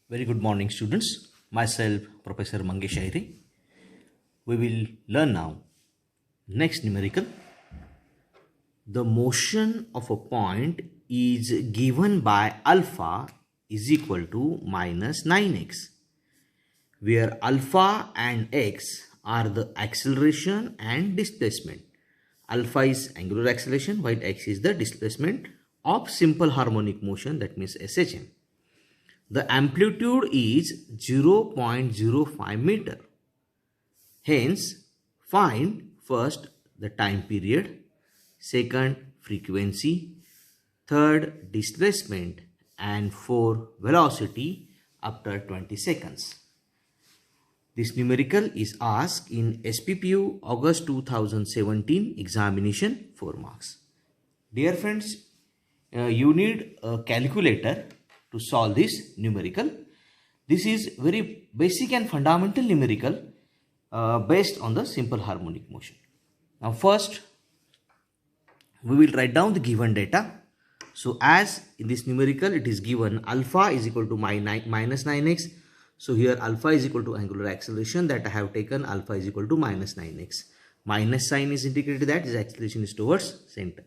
Very good morning, students. Myself, Professor Mangesh Aire. We will learn now next numerical. The motion of a point is given by alpha is equal to minus 9x, where alpha and x are the acceleration and displacement. Alpha is angular acceleration while x is the displacement of simple harmonic motion, that means SHM. The amplitude is 0.05 meter. Hence, find first the time period, second frequency, third displacement, and fourth velocity after 20 seconds. This numerical is asked in SPPU August 2017 examination 4 marks. Dear friends, you need a calculator to solve this numerical. This is very basic and fundamental numerical based on the simple harmonic motion. Now first we will write down the given data. So as in this numerical it is given alpha is equal to minus 9x. So here alpha is equal to angular acceleration, that I have taken alpha is equal to minus 9x. Minus sign is indicated, that is acceleration is towards center.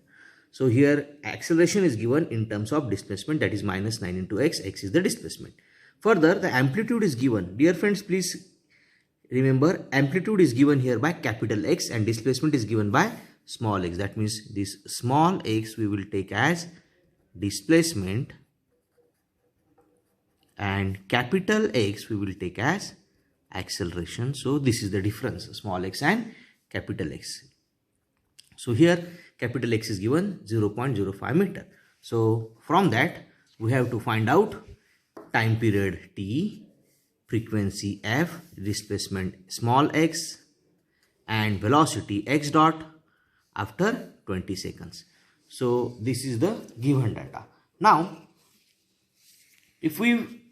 So here acceleration is given in terms of displacement, that is minus 9 into x, x is the displacement. Further, the amplitude is given. Dear friends, please remember amplitude is given here by capital X and displacement is given by small x. That means this small x we will take as displacement and capital X we will take as acceleration. So this is the difference, small x and capital X. So here capital X is given 0.05 meter. So from that we have to find out time period t, frequency f, displacement small x, and velocity x dot after 20 seconds. So this is the given data. Now if we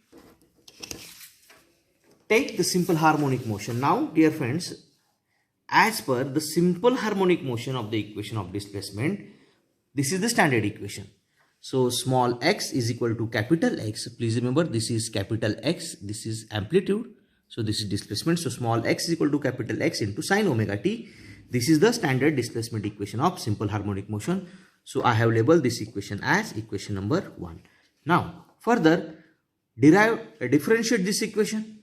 take the simple harmonic motion, now dear friends, as per the simple harmonic motion of the equation of displacement, this is the standard equation. So small x is equal to capital X. Please remember this is capital X, this is amplitude, so this is displacement. So small x is equal to capital X into sine omega t. This is the standard displacement equation of simple harmonic motion. So I have labeled this equation as equation number 1. Now further differentiate this equation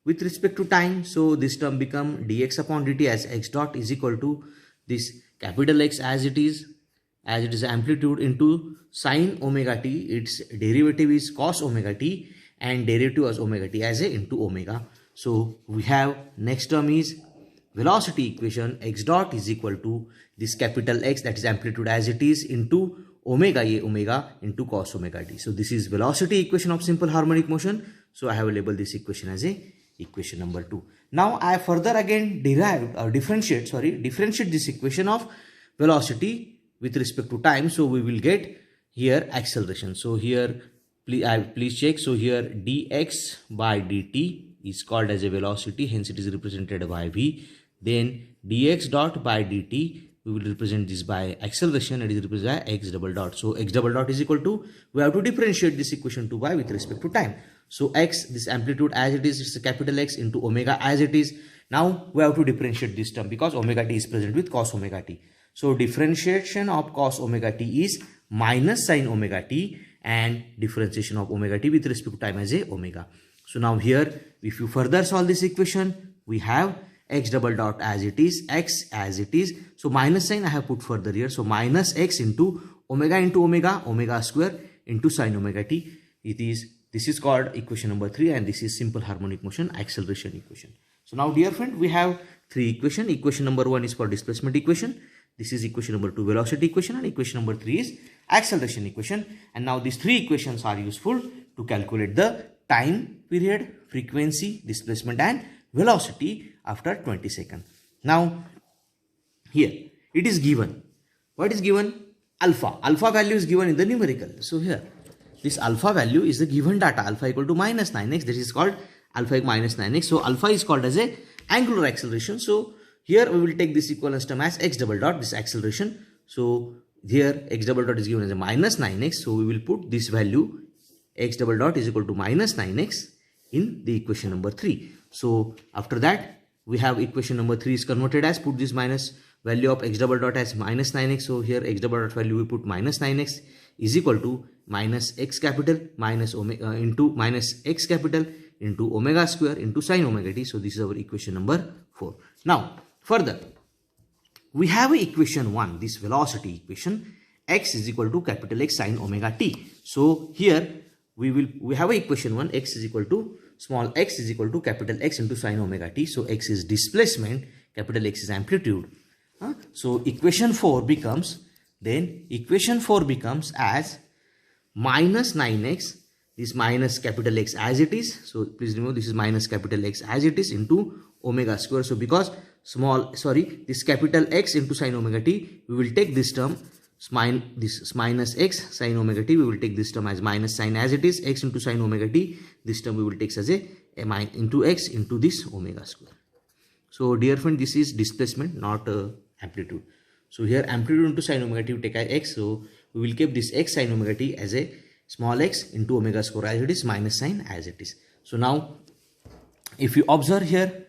with respect to time. So this term become dx upon dt as x dot is equal to this capital X as it is amplitude into sine omega t. Its derivative is cos omega t and derivative as omega t as a into omega. So we have next term is velocity equation, x dot is equal to this capital X, that is amplitude as it is, into omega a omega into cos omega t. So this is velocity equation of simple harmonic motion. So I have labeled this equation as a equation number 2. Now I further again differentiate this equation of velocity with respect to time. So we will get here acceleration. So here please check. So here dx by dt is called as a velocity, hence it is represented by v. Then dx dot by dt we will represent this by acceleration, it is represented by x double dot. So x double dot is equal to, we have to differentiate this equation 2 by with respect to time. So x, this amplitude as it is, it's a capital X into omega as it is. Now we have to differentiate this term because omega t is present with cos omega t. So differentiation of cos omega t is minus sine omega t and differentiation of omega t with respect to time as a omega. So now here if you further solve this equation, we have x double dot as it is, x as it is. So minus sign I have put further here. So minus x into omega, omega square into sine omega t. This is called equation number 3 and this is simple harmonic motion acceleration equation. So now dear friend, we have 3 equations. Equation number 1 is for displacement equation. This is equation number 2 velocity equation, and equation number 3 is acceleration equation. And now these 3 equations are useful to calculate the time period, frequency, displacement and velocity after 20 seconds. Now here it is given. What is given? Alpha. Alpha value is given in the numerical. So here this alpha value is the given data, alpha equal to minus 9x, this is called alpha minus 9x. So alpha is called as a angular acceleration. So here we will take this equivalence term as x double dot, this acceleration. So here x double dot is given as a minus 9x. So we will put this value x double dot is equal to minus 9x in the equation number 3. So after that, we have equation number 3 is converted as, put this minus value of x double dot as minus 9x. So here x double dot value we put minus 9x is equal to minus x capital minus omega into minus x capital into omega square into sine omega t. So this is our equation number 4. Now further, we have a equation 1, this velocity equation, x is equal to capital X sine omega t. So here we have a equation 1, x is equal to small x is equal to capital X into sine omega t. So x is displacement, capital X is amplitude. So equation 4 becomes as minus 9x, this minus capital X as it is. So please remember this is minus capital X as it is into omega square. So because this capital X into sine omega t, we will take this term, this minus x sine omega t, we will take this term as minus sine as it is, x into sine omega t, this term we will take as a into x into this omega square. So dear friend, this is displacement, not amplitude. So here amplitude into sine omega t we take as x, so we will keep this x sine omega t as a small x into omega square as it is, minus sine as it is. So now if you observe here,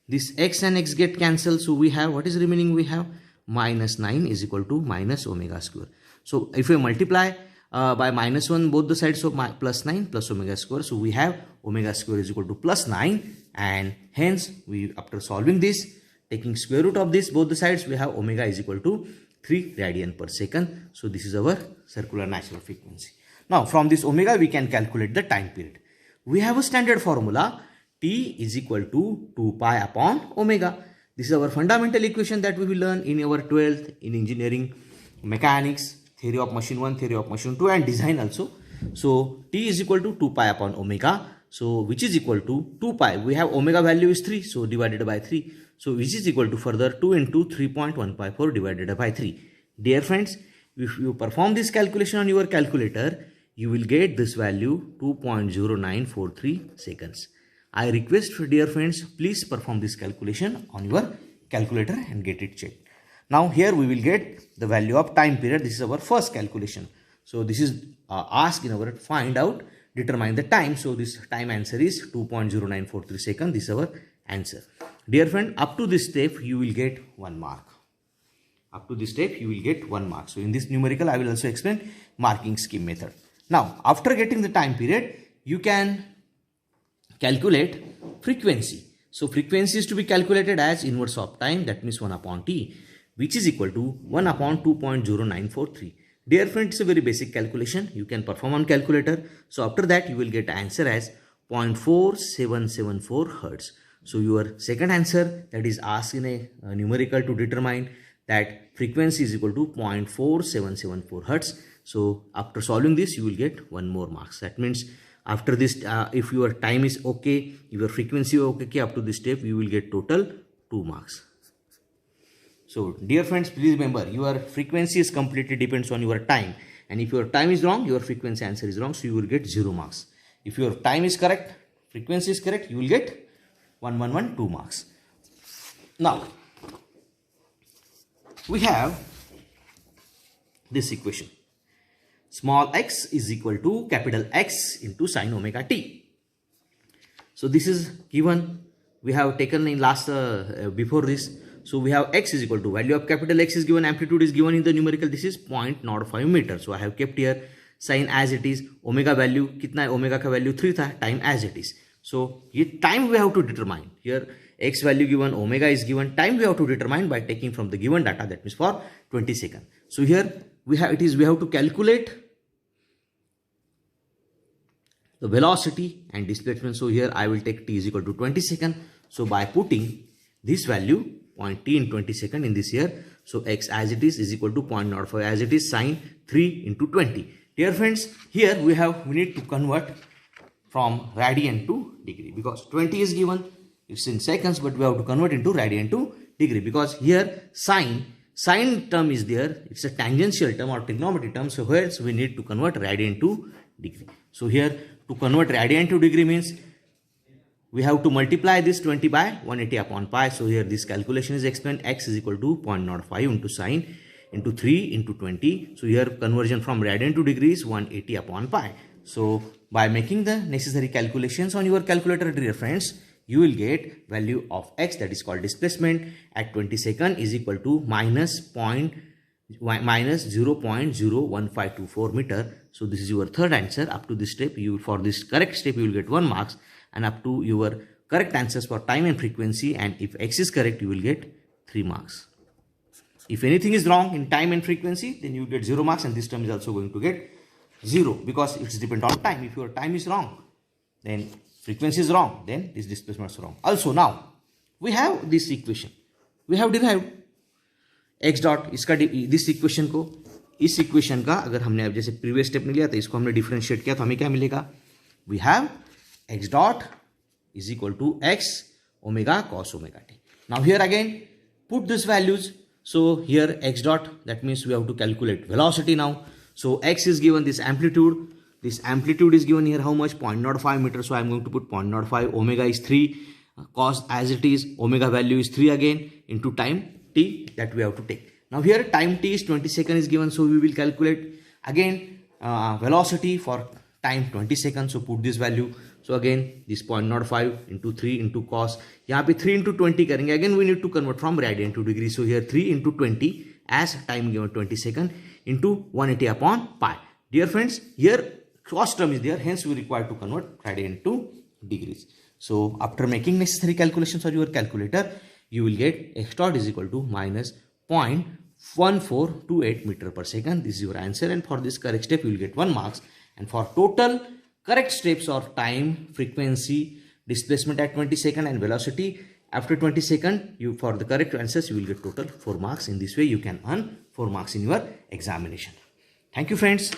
this x and x get cancelled, so we have, what is remaining, we have minus 9 is equal to minus omega square. So if we multiply by minus 1 both the sides, so plus 9 plus omega square, so we have omega square is equal to plus 9, and hence we, after solving this, taking square root of this both the sides, we have omega is equal to 3 radian per second. So this is our circular natural frequency. Now from this omega we can calculate the time period. We have a standard formula, T is equal to 2 pi upon omega. This is our fundamental equation that we will learn in our 12th in engineering mechanics, theory of machine 1, theory of machine 2 and design also. So T is equal to 2 pi upon omega, so which is equal to 2 pi. We have omega value is 3, so divided by 3. So which is equal to further 2 into 3.154 divided by 3. Dear friends, if you perform this calculation on your calculator, you will get this value 2.0943 seconds. I request dear friends, please perform this calculation on your calculator and get it checked. Now here we will get the value of time period. This is our first calculation. So this is asked in our find out, determine the time. So this time answer is 2.0943 seconds. This is our answer. Dear friend, up to this step you will get 1 mark. Up to this step you will get 1 mark. So in this numerical I will also explain marking scheme method. Now after getting the time period, you can calculate frequency. So frequency is to be calculated as inverse of time, that means 1 upon t, which is equal to 1 upon 2.0943. Dear friends, it's a very basic calculation. You can perform on calculator. So after that you will get answer as 0.4774 Hertz. So your second answer that is asked in a numerical to determine that frequency is equal to 0.4774 Hertz. So after solving this you will get 1 more marks. That means after this, if your time is okay, your frequency okay, up to this step, you will get total 2 marks. So dear friends, please remember your frequency is completely depends on your time. And if your time is wrong, your frequency answer is wrong. So you will get 0 marks. If your time is correct, frequency is correct, you will get 2 marks. Now, we have this equation. Small x is equal to capital X into sine omega t. So this is given, we have taken in last before this. So we have x is equal to value of capital X is given, amplitude is given in the numerical, this is 0.05 meter. So I have kept here sine as it is, omega value kitna hai, omega ka value 3 tha, time as it is. So here time we have to determine, here x value given, omega is given, time we have to determine by taking from the given data, that means for 20 seconds. So here we have to calculate the velocity and displacement. So here I will take t is equal to 20 seconds. So by putting this value point t in 20 seconds in this here, so x as it is equal to 0.05 as it is, sine 3 into 20. Dear friends, here we need to convert from radian to degree, because 20 is given, it's in seconds, but we have to convert into radian to degree, because here sine term is there, it's a tangential term or trigonometry term, so here we need to convert radian to degree. So here to convert radian to degree means we have to multiply this 20 by 180 upon pi. So here this calculation is explained, x is equal to 0.05 into sine into 3 into 20. So here conversion from radian to degree is 180 upon pi. So By making the necessary calculations on your calculator, dear friends, you will get value of x, that is called displacement, at 20 seconds is equal to minus 0.0154 meter. So this is your third answer. Up to this step, for this correct step you will get 1 marks, and up to your correct answers for time and frequency, and if x is correct you will get 3 marks. If anything is wrong in time and frequency, then you get 0 marks, and this term is also going to get 0 because it's dependent on time. If your time is wrong, then frequency is wrong, then this displacement is wrong. Also now we have this equation, we have derived x dot, इसका this equation को, इस equation का अगर हमने अब जैसे previous step में लिया तो इसको हमने differentiate किया तो हमें क्या मिलेगा? We have x dot is equal to x omega cos omega t. Now here again put these values. So here x dot, that means we have to calculate velocity now. So x is given this amplitude. This amplitude is given here how much? 0.05 meter. So I am going to put 0.05. Omega is 3. Cos as it is. Omega value is 3 again into time t that we have to take. Now here time t is 20 seconds is given. So we will calculate again velocity for time 20 seconds. So put this value. So again this 0.05 into 3 into cos. यहाँ पे 3 into 20 करेंगे. Again we need to convert from radian to degree. So here 3 into 20 as time given 20 seconds into 180 upon pi. Dear friends, here cos term is there, hence we require to convert radian to degrees. So after making necessary calculations on your calculator, you will get x dot is equal to minus 0.1428 meter per second. This is your answer, and for this correct step you will get 1 marks, and for total correct steps of time, frequency, displacement at 20 seconds and velocity after 20 seconds, for the correct answers you will get total 4 marks. In this way you can earn 4 marks in your examination. Thank you friends.